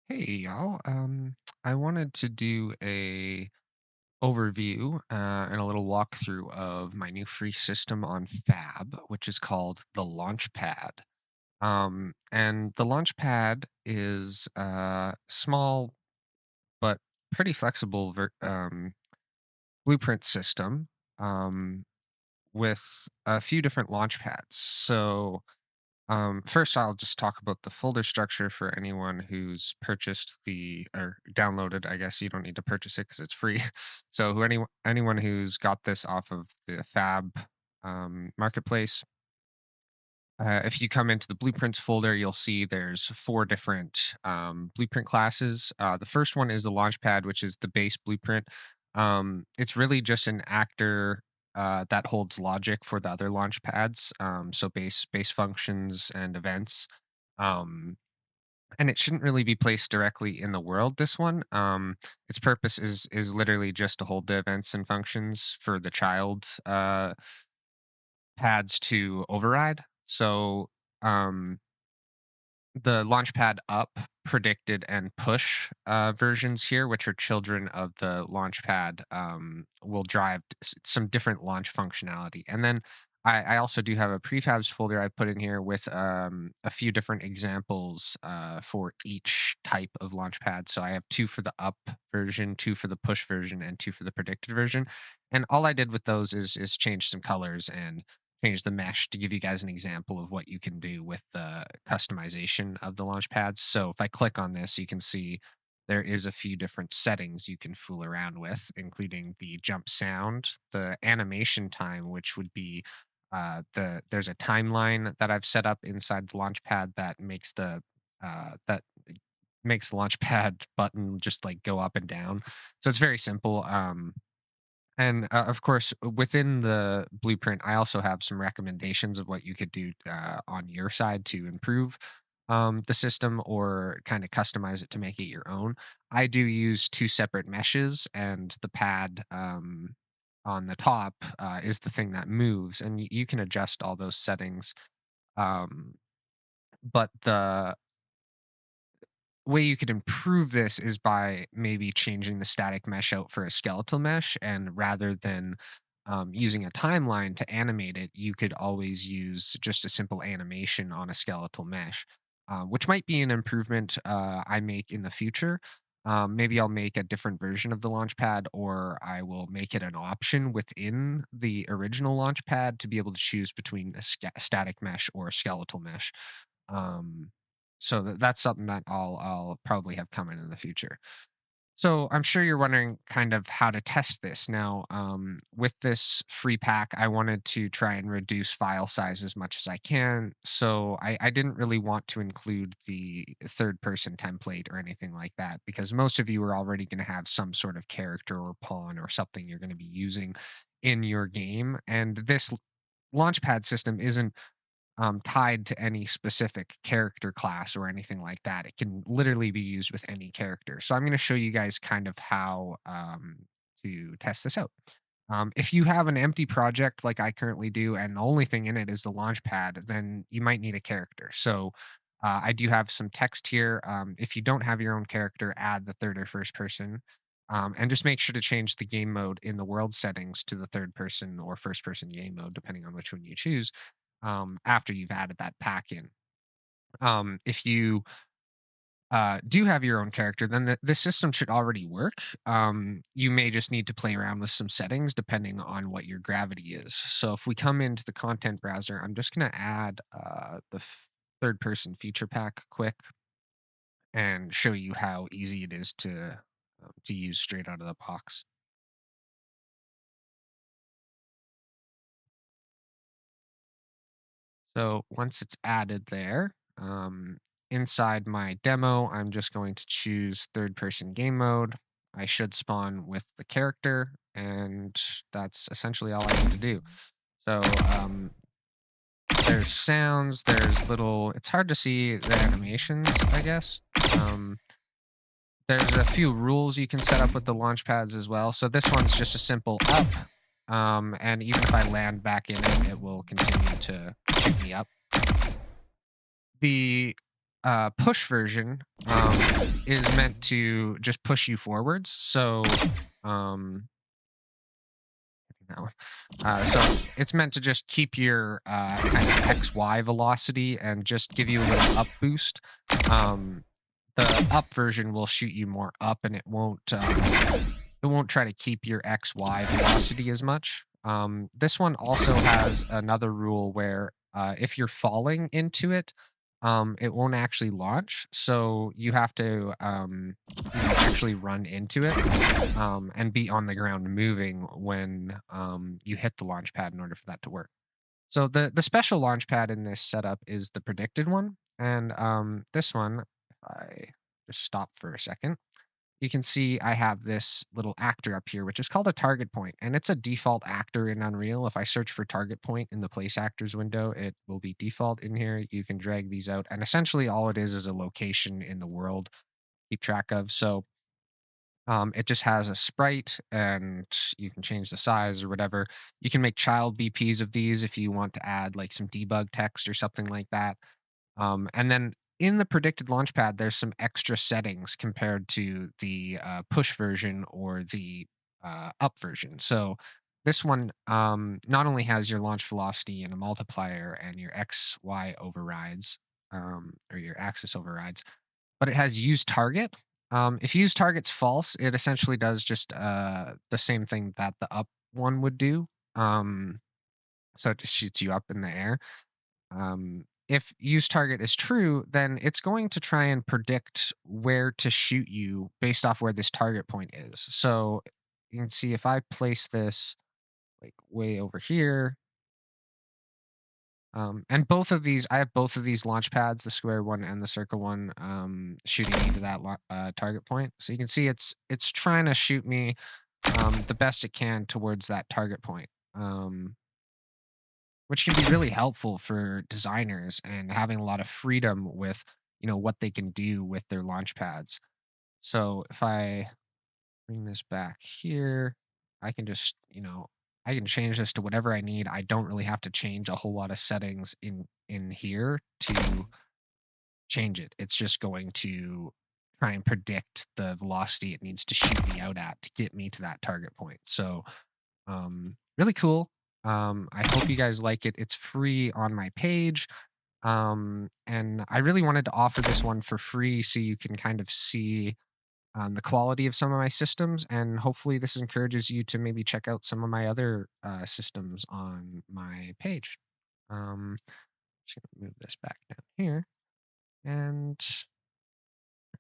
Hey y'all. I wanted to do a overview and a little walkthrough of my new free system on FAB, which is called the Launchpad. And the Launchpad is a small but pretty flexible blueprint system um, with a few different launch pads. First, I'll just talk about the folder structure for anyone who's purchased or downloaded. I guess you don't need to purchase it because it's free. So, anyone who's got this off of the FAB marketplace, if you come into the blueprints folder, you'll see there's four different blueprint classes. The first one is the Launchpad, which is the base blueprint. It's really just an actor that holds logic for the other launch pads, so base functions and events. Um, and it shouldn't really be placed directly in the world. This one, its purpose is literally just to hold the events and functions for the child pads to override. So um, the Launchpad up, predicted, and push versions here, which are children of the Launchpad, will drive some different launch functionality. And then I also do have a prefabs folder I put in here with a few different examples for each type of Launchpad. So I have two for the up version, two for the push version, and two for the predicted version. And all I did with those is change some colors and change the mesh to give you guys an example of what you can do with the customization of the launch pads. So if I click on this, you can see there is a few different settings you can fool around with, including the jump sound, the animation time, which would be there's a timeline that I've set up inside the launch pad that makes that makes the launch pad button just like go up and down. So it's very simple. And of course, within the blueprint, I also have some recommendations of what you could do on your side to improve the system or kind of customize it to make it your own. I do use two separate meshes, and the pad on the top is the thing that moves, and you can adjust all those settings. Um, but the way you could improve this is by maybe changing the static mesh out for a skeletal mesh, and rather than using a timeline to animate it, you could always use just a simple animation on a skeletal mesh, which might be an improvement I make in the future. Maybe I'll make a different version of the Launchpad, or I will make it an option within the original Launchpad to be able to choose between a static mesh or a skeletal mesh. Um, so that's something that I'll probably have coming in the future. So I'm sure you're wondering kind of how to test this. Now, with this free pack, I wanted to try and reduce file size as much as I can. So I didn't really want to include the third person template or anything like that, because most of you are already going to have some sort of character or pawn or something you're going to be using in your game. And this Launchpad system isn't tied to any specific character class or anything like that. It can literally be used with any character. So I'm going to show you guys kind of how to test this out. If you have an empty project like I currently do, and the only thing in it is the Launchpad, then you might need a character. So I do have some text here. If you don't have your own character, add the third or first person. And just make sure to change the game mode in the world settings to the third person or first person game mode, depending on which one you choose, after you've added that pack in. If you do have your own character, then the system should already work. You may just need to play around with some settings depending on what your gravity is. So if we come into the content browser, I'm just going to add the third person feature pack quick and show you how easy it is to use straight out of the box. So once it's added there, inside my demo, I'm just going to choose third person game mode. I should spawn with the character, and that's essentially all I need to do. So there's sounds, it's hard to see the animations, I guess. There's a few rules you can set up with the launch pads as well. So this one's just a simple up, and even if I land back in it, it will continue to shoot me up. The push version is meant to just push you forwards. So that one. So it's meant to just keep your kind of XY velocity and just give you a little up boost. The up version will shoot you more up, and it won't try to keep your XY velocity as much. This one also has another rule where if you're falling into it, it won't actually launch. So you have to actually run into it and be on the ground moving when you hit the launch pad in order for that to work. So the special launch pad in this setup is the predicted one. And this one, if I just stop for a second, you can see I have this little actor up here, which is called a target point, and it's a default actor in Unreal. If I search for target point in the place actors window, it will be default in here. You can drag these out, and essentially all it is a location in the world to keep track of. So it just has a sprite, and you can change the size or whatever. You can make child BPs of these if you want to add like some debug text or something like that. And then in the predicted launchpad, there's some extra settings compared to the push version or the up version. So this one not only has your launch velocity and a multiplier and your X, Y overrides, or your axis overrides, but it has use target. If use target's false, it essentially does just the same thing that the up one would do. So it just shoots you up in the air. If use target is true, then it's going to try and predict where to shoot you based off where this target point is. So you can see if I place this like way over here, and both of these, I have both of these launch pads, the square one and the circle one, shooting me to that target point. So you can see it's trying to shoot me the best it can towards that target point. Which can be really helpful for designers and having a lot of freedom with what they can do with their launch pads. So if I bring this back here, I can just I can change this to whatever I need. I don't really have to change a whole lot of settings in here to change it. It's just going to try and predict the velocity it needs to shoot me out at to get me to that target point. So really cool. I hope you guys like it. It's free on my page. And I really wanted to offer this one for free so you can kind of see the quality of some of my systems. And hopefully this encourages you to maybe check out some of my other systems on my page. Just going to move this back down here. And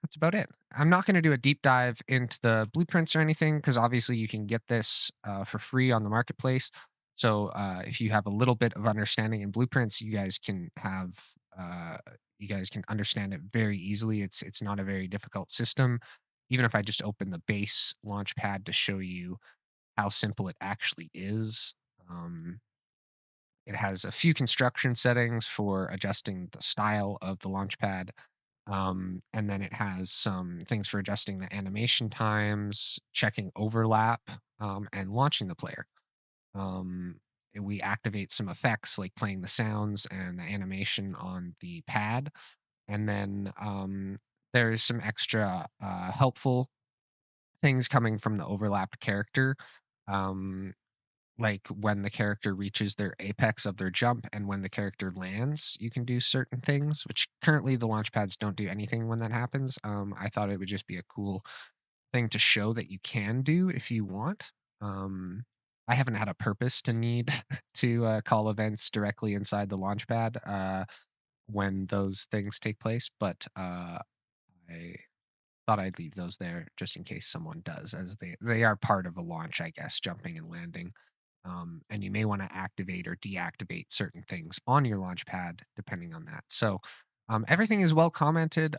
that's about it. I'm not going to do a deep dive into the blueprints or anything because obviously you can get this for free on the marketplace. So if you have a little bit of understanding in blueprints, you guys can understand it very easily. It's not a very difficult system. Even if I just open the base Launchpad to show you how simple it actually is. It has a few construction settings for adjusting the style of the Launchpad. And then it has some things for adjusting the animation times, checking overlap, and launching the player. And we activate some effects like playing the sounds and the animation on the pad. And then there's some extra helpful things coming from the overlapped character. Like when the character reaches their apex of their jump and when the character lands, you can do certain things, which currently the launch pads don't do anything when that happens. I thought it would just be a cool thing to show that you can do if you want. I haven't had a purpose to need to call events directly inside the launch pad when those things take place, but I thought I'd leave those there just in case someone does, as they are part of a launch, I guess, jumping and landing. And you may want to activate or deactivate certain things on your launch pad depending on that. So everything is well commented.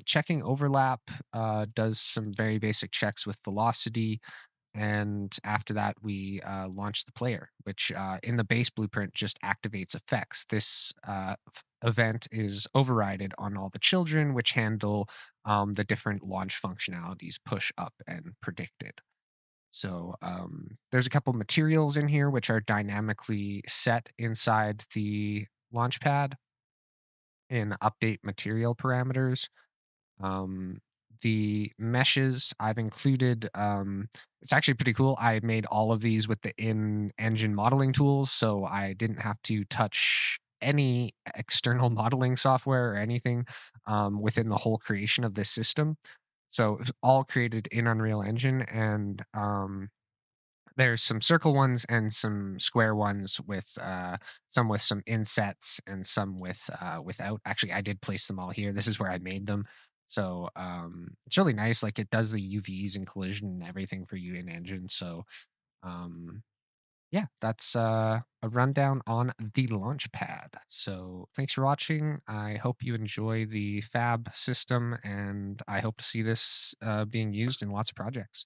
Checking overlap does some very basic checks with velocity. And after that, we launch the player, which in the base blueprint just activates effects. This event is overrided on all the children, which handle the different launch functionalities, push, up, and predicted. So there's a couple materials in here which are dynamically set inside the Launchpad. in update material parameters. Um, the meshes I've included, it's actually pretty cool. I made all of these with the in-engine modeling tools, so I didn't have to touch any external modeling software or anything within the whole creation of this system. So it was all created in Unreal Engine, and there's some circle ones and some square ones with some with some insets and some with without. Actually, I did place them all here. This is where I made them. So it's really nice. Like it does the UVs and collision and everything for you in engine. So um, yeah, that's a rundown on the Launchpad. So thanks for watching. I hope you enjoy the FAB system, and I hope to see this being used in lots of projects.